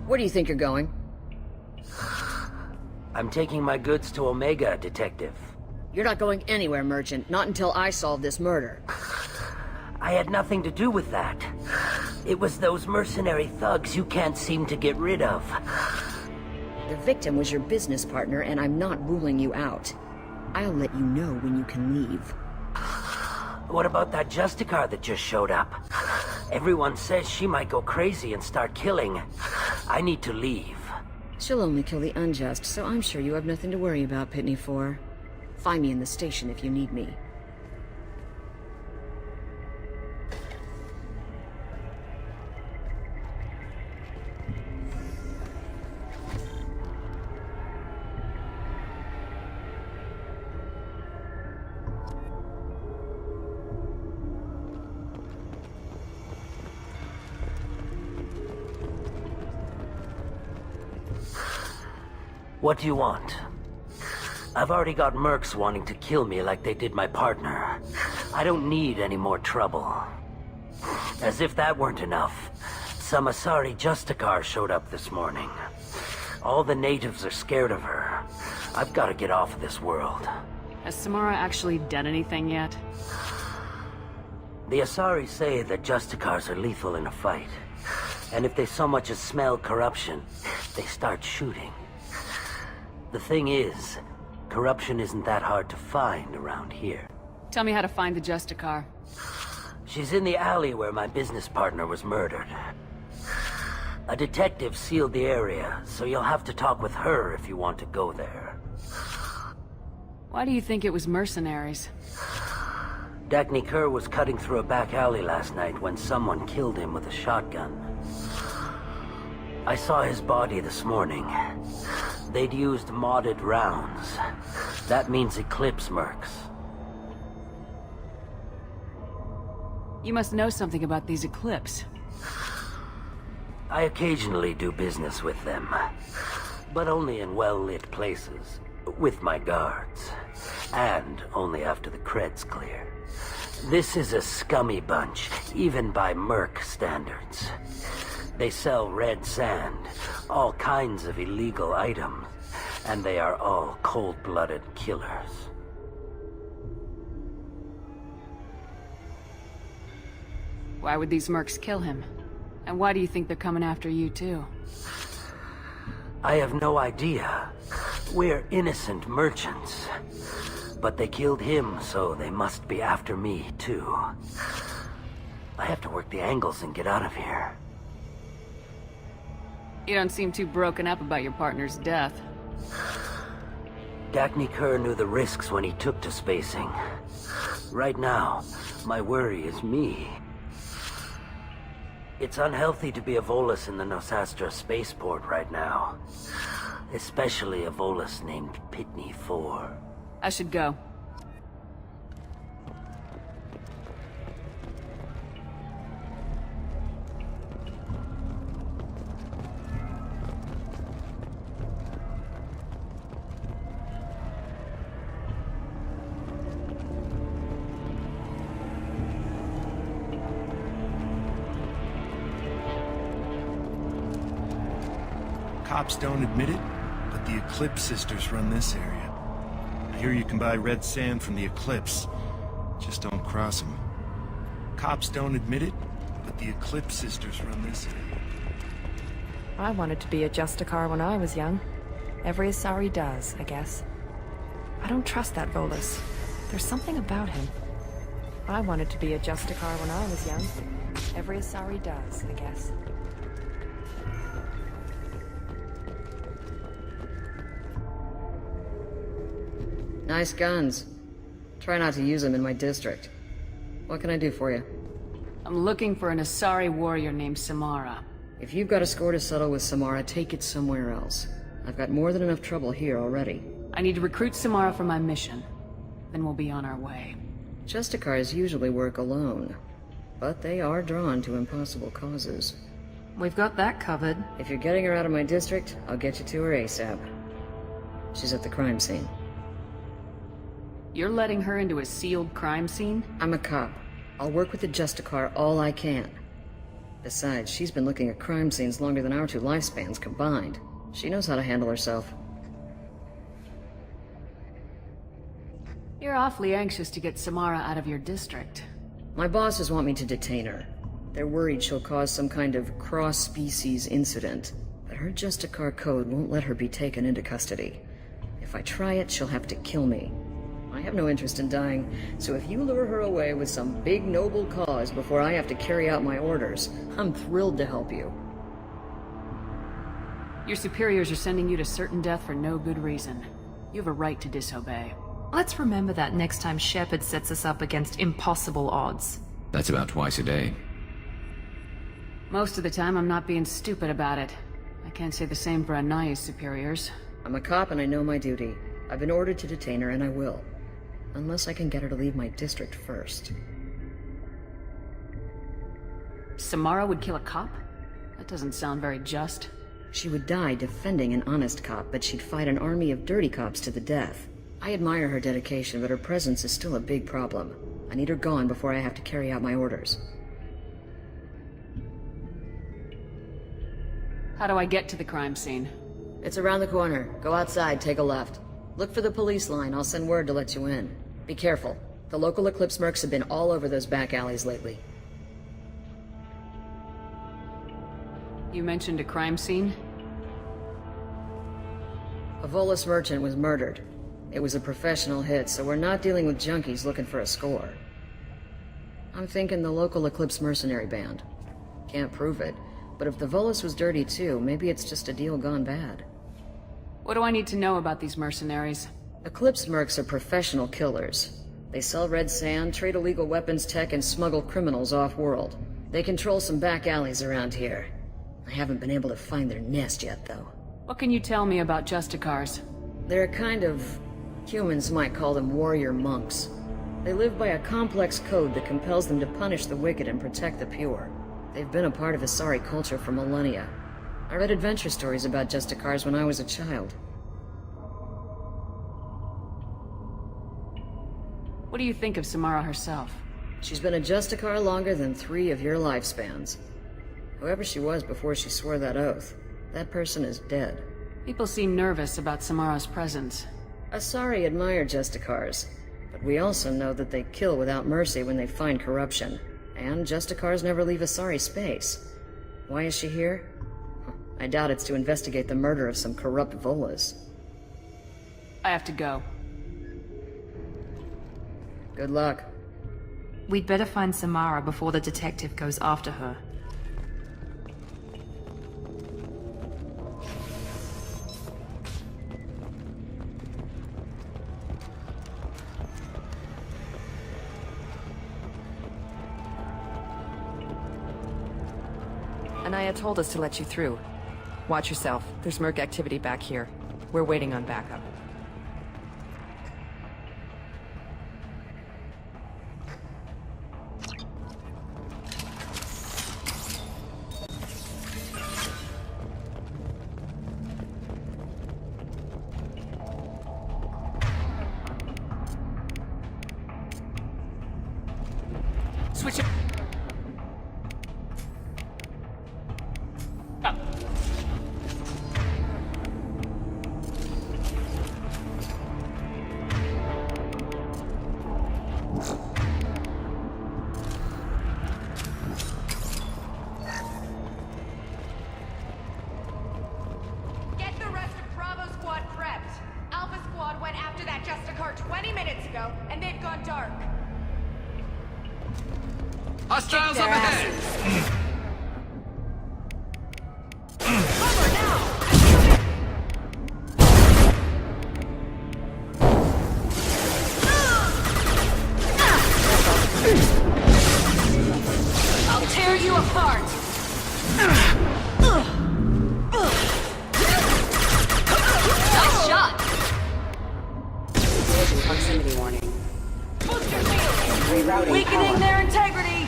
Where do you think you're going? I'm taking my goods to Omega, Detective. You're not going anywhere, Merchant. Not until I solve this murder. I had nothing to do with that. It was those mercenary thugs you can't seem to get rid of. The victim was your business partner, and I'm not ruling you out. I'll let you know when you can leave. What about that Justicar that just showed up? Everyone says she might go crazy and start killing. I need to leave. She'll only kill the unjust, so I'm sure you have nothing to worry about, Pitney 4. Find me in the station if you need me. What do you want? I've already got mercs wanting to kill me like they did my partner. I don't need any more trouble. As if that weren't enough, some Asari Justicar showed up this morning. All the natives are scared of her. I've got to get off of this world. Has Samara actually done anything yet? The Asari say that Justicars are lethal in a fight. And if they so much as smell corruption, they start shooting. The thing is, corruption isn't that hard to find around here. Tell me how to find the Justicar. She's in the alley where my business partner was murdered. A detective sealed the area, so you'll have to talk with her if you want to go there. Why do you think it was mercenaries? Dagny Kerr was cutting through a back alley last night when someone killed him with a shotgun. I saw his body this morning. They'd used modded rounds. That means Eclipse mercs. You must know something about these Eclipse. I occasionally do business with them, but only in well-lit places, with my guards, and only after the cred's clear. This is a scummy bunch, even by merc standards. They sell red sand, all kinds of illegal items, and they are all cold-blooded killers. Why would these mercs kill him? And why do you think they're coming after you too? I have no idea. We're innocent merchants. But they killed him, so they must be after me too. I have to work the angles and get out of here. You don't seem too broken up about your partner's death. Dagny Kerr knew the risks when he took to spacing. Right now, my worry is me. It's unhealthy to be a Volus in the Nosastra spaceport right now. Especially a Volus named Pitney 4. I should go. Cops don't admit it, but the Eclipse sisters run this area. I hear you can buy red sand from the Eclipse. Just don't cross them. Cops don't admit it, but the Eclipse sisters run this area. I wanted to be a Justicar when I was young. Every Asari does, I guess. I don't trust that Volus. There's something about him. I wanted to be a Justicar when I was young. Every Asari does, I guess. Nice guns. Try not to use them in my district. What can I do for you? I'm looking for an Asari warrior named Samara. If you've got a score to settle with Samara, take it somewhere else. I've got more than enough trouble here already. I need to recruit Samara for my mission. Then we'll be on our way. Justicars usually work alone, but they are drawn to impossible causes. We've got that covered. If you're getting her out of my district, I'll get you to her ASAP. She's at the crime scene. You're letting her into a sealed crime scene? I'm a cop. I'll work with the Justicar all I can. Besides, she's been looking at crime scenes longer than our 2 lifespans combined. She knows how to handle herself. You're awfully anxious to get Samara out of your district. My bosses want me to detain her. They're worried she'll cause some kind of cross-species incident, but her Justicar code won't let her be taken into custody. If I try it, she'll have to kill me. I have no interest in dying, so if you lure her away with some big noble cause before I have to carry out my orders, I'm thrilled to help you. Your superiors are sending you to certain death for no good reason. You have a right to disobey. Let's remember that next time Shepard sets us up against impossible odds. That's about twice a day. Most of the time, I'm not being stupid about it. I can't say the same for Anaya's superiors. I'm a cop and I know my duty. I've been ordered to detain her and I will. Unless I can get her to leave my district first. Samara would kill a cop? That doesn't sound very just. She would die defending an honest cop, but she'd fight an army of dirty cops to the death. I admire her dedication, but her presence is still a big problem. I need her gone before I have to carry out my orders. How do I get to the crime scene? It's around the corner. Go outside, take a left. Look for the police line. I'll send word to let you in. Be careful. The local Eclipse mercs have been all over those back alleys lately. You mentioned a crime scene? A Volus merchant was murdered. It was a professional hit, so we're not dealing with junkies looking for a score. I'm thinking the local Eclipse mercenary band. Can't prove it, but if the Volus was dirty too, maybe it's just a deal gone bad. What do I need to know about these mercenaries? Eclipse mercs are professional killers. They sell red sand, trade illegal weapons tech, and smuggle criminals off-world. They control some back alleys around here. I haven't been able to find their nest yet, though. What can you tell me about Justicars? They're a kind of... humans might call them warrior monks. They live by a complex code that compels them to punish the wicked and protect the pure. They've been a part of Asari culture for millennia. I read adventure stories about Justicars when I was a child. What do you think of Samara herself? She's been a Justicar longer than 3 of your lifespans. Whoever she was before she swore that oath, that person is dead. People seem nervous about Samara's presence. Asari admire Justicars, but we also know that they kill without mercy when they find corruption. And Justicars never leave Asari space. Why is she here? I doubt it's to investigate the murder of some corrupt Volus. I have to go. Good luck. We'd better find Samara before the detective goes after her. Anaya told us to let you through. Watch yourself. There's merc activity back here. We're waiting on backup. Switch it. Up. Get the rest of Bravo Squad prepped. Alpha Squad went after that Justicar 20 minutes ago, and they've gone dark. Hostiles up ahead! Cover now! I'll tear you apart! Nice shot! Proximity warning. Booster shield! Weakening their integrity!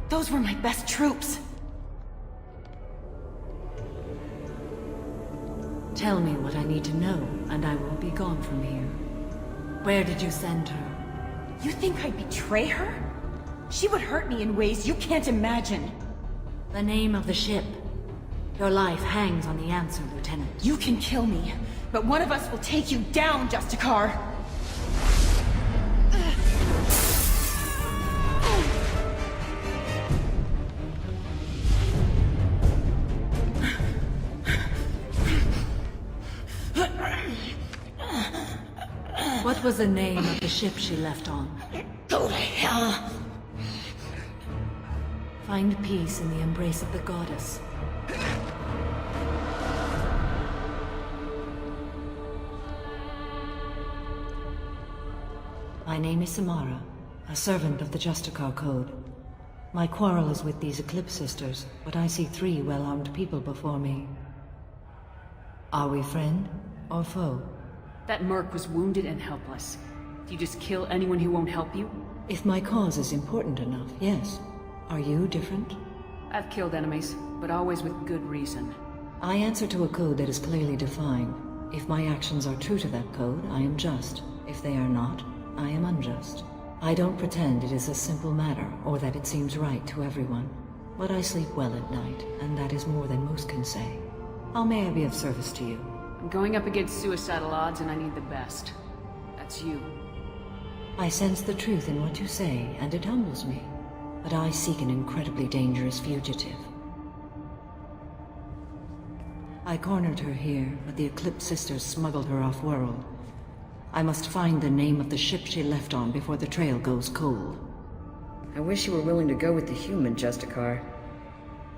Those were my best troops. Tell me what I need to know, and I will be gone from here. Where did you send her? You think I'd betray her? She would hurt me in ways you can't imagine. The name of the ship. Your life hangs on the answer, Lieutenant. You can kill me, but one of us will take you down, Justicar! What was the name of the ship she left on? Go to hell! Find peace in the embrace of the goddess. My name is Samara, a servant of the Justicar Code. My quarrel is with these Eclipse Sisters, but I see 3 well-armed people before me. Are we friend or foe? That merc was wounded and helpless. Do you just kill anyone who won't help you? If my cause is important enough, yes. Are you different? I've killed enemies, but always with good reason. I answer to a code that is clearly defined. If my actions are true to that code, I am just. If they are not, I am unjust. I don't pretend it is a simple matter, or that it seems right to everyone. But I sleep well at night, and that is more than most can say. How may I be of service to you? I'm going up against suicidal odds and I need the best. That's you. I sense the truth in what you say, and it humbles me. But I seek an incredibly dangerous fugitive. I cornered her here, but the Eclipse Sisters smuggled her off-world. I must find the name of the ship she left on before the trail goes cold. I wish you were willing to go with the human, Justicar.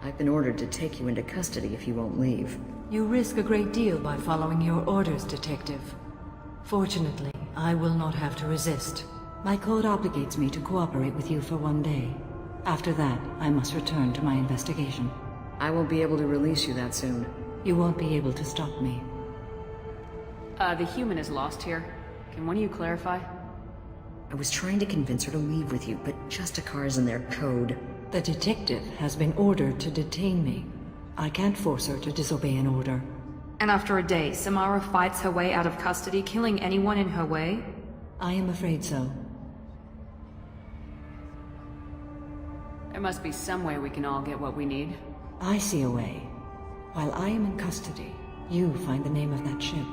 I've been ordered to take you into custody if you won't leave. You risk a great deal by following your orders, Detective. Fortunately, I will not have to resist. My code obligates me to cooperate with you for 1 day. After that, I must return to my investigation. I won't be able to release you that soon. You won't be able to stop me. The human is lost here. Can one of you clarify? I was trying to convince her to leave with you, but Justicar's in their code. The detective has been ordered to detain me. I can't force her to disobey an order. And after a day, Samara fights her way out of custody, killing anyone in her way? I am afraid so. There must be some way we can all get what we need. I see a way. While I am in custody, you find the name of that ship.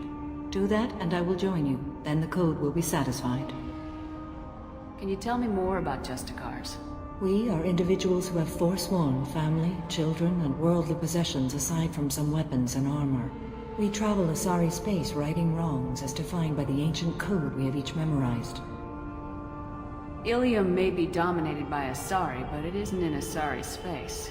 Do that, and I will join you. Then the code will be satisfied. Can you tell me more about Justicars? We are individuals who have forsworn family, children, and worldly possessions aside from some weapons and armor. We travel Asari space righting wrongs as defined by the ancient code we have each memorized. Illium may be dominated by Asari, but it isn't in Asari space.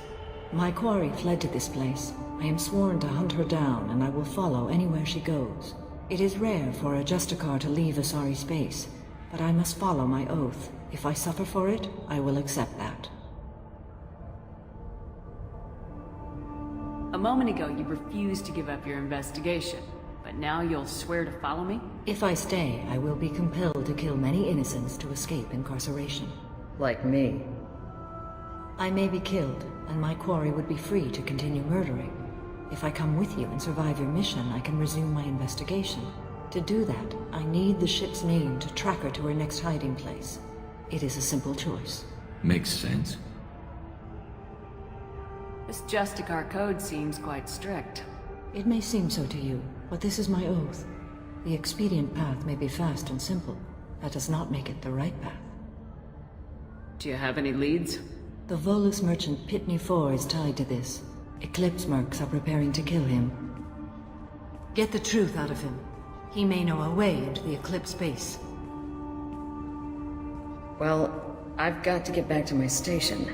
My quarry fled to this place. I am sworn to hunt her down, and I will follow anywhere she goes. It is rare for a Justicar to leave Asari space, but I must follow my oath. If I suffer for it, I will accept that. A moment ago, you refused to give up your investigation, but now you'll swear to follow me? If I stay, I will be compelled to kill many innocents to escape incarceration. Like me. I may be killed, and my quarry would be free to continue murdering. If I come with you and survive your mission, I can resume my investigation. To do that, I need the ship's name to track her to her next hiding place. It is a simple choice. Makes sense. This Justicar code seems quite strict. It may seem so to you, but this is my oath. The expedient path may be fast and simple. That does not make it the right path. Do you have any leads? The Volus merchant Pitney 4 is tied to this. Eclipse mercs are preparing to kill him. Get the truth out of him. He may know a way into the Eclipse base. Well, I've got to get back to my station.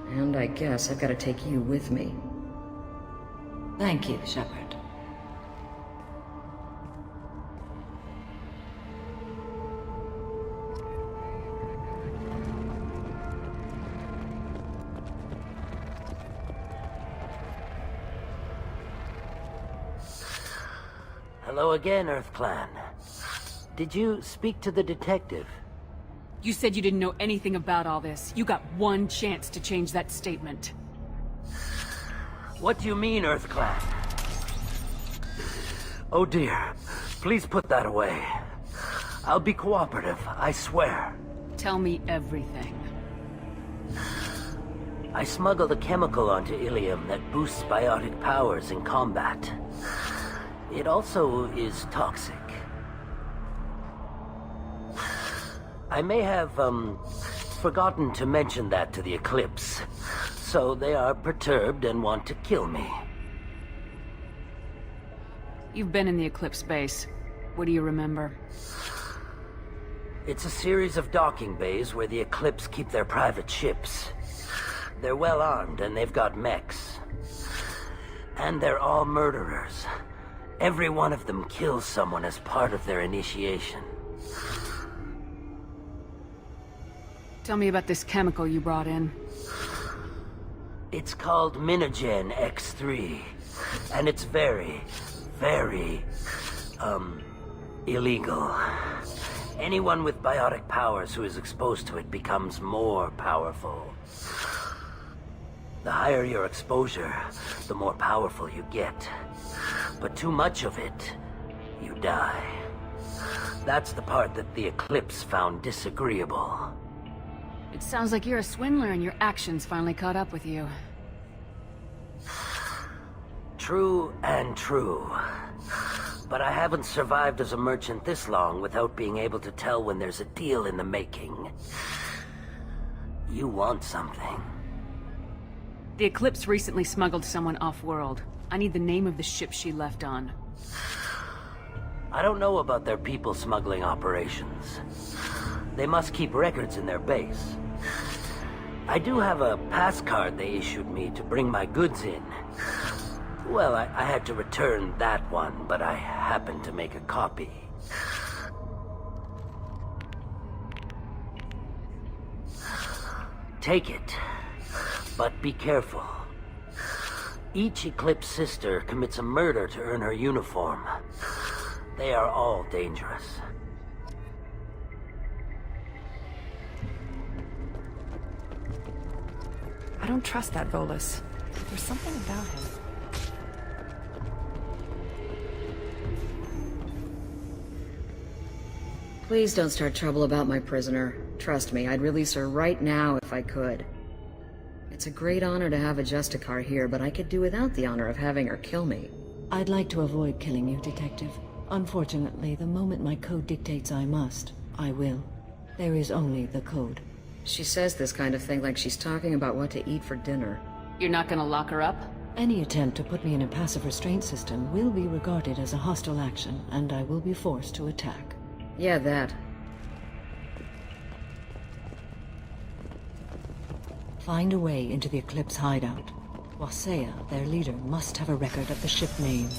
And I guess I've got to take you with me. Thank you, Shepard. Hello again, Earth Clan. Did you speak to the detective? You said you didn't know anything about all this. You got one chance to change that statement. What do you mean, Earth Clan? Oh dear. Please put that away. I'll be cooperative, I swear. Tell me everything. I smuggled a chemical onto Illium that boosts biotic powers in combat. It also is toxic. I may have, forgotten to mention that to the Eclipse, so they are perturbed and want to kill me. You've been in the Eclipse base. What do you remember? It's a series of docking bays where the Eclipse keep their private ships. They're well armed and they've got mechs. And they're all murderers. Every one of them kills someone as part of their initiation. Tell me about this chemical you brought in. It's called Minogen X3, and it's very, very, illegal. Anyone with biotic powers who is exposed to it becomes more powerful. The higher your exposure, the more powerful you get. But too much of it, you die. That's the part that the Eclipse found disagreeable. It sounds like you're a swindler and your actions finally caught up with you. True and true. But I haven't survived as a merchant this long without being able to tell when there's a deal in the making. You want something. The Eclipse recently smuggled someone off-world. I need the name of the ship she left on. I don't know about their people smuggling operations. They must keep records in their base. I do have a pass card they issued me to bring my goods in. Well, I had to return that one, but I happened to make a copy. Take it, but be careful. Each Eclipse sister commits a murder to earn her uniform. They are all dangerous. I don't trust that Volus. There's something about him. Please don't start trouble about my prisoner. Trust me, I'd release her right now if I could. It's a great honor to have a Justicar here, but I could do without the honor of having her kill me. I'd like to avoid killing you, Detective. Unfortunately, the moment my code dictates I must, I will. There is only the code. She says this kind of thing like she's talking about what to eat for dinner. You're not gonna lock her up? Any attempt to put me in a passive restraint system will be regarded as a hostile action, and I will be forced to attack. Yeah, that. Find a way into the Eclipse hideout. Wasea, their leader, must have a record of the ship name.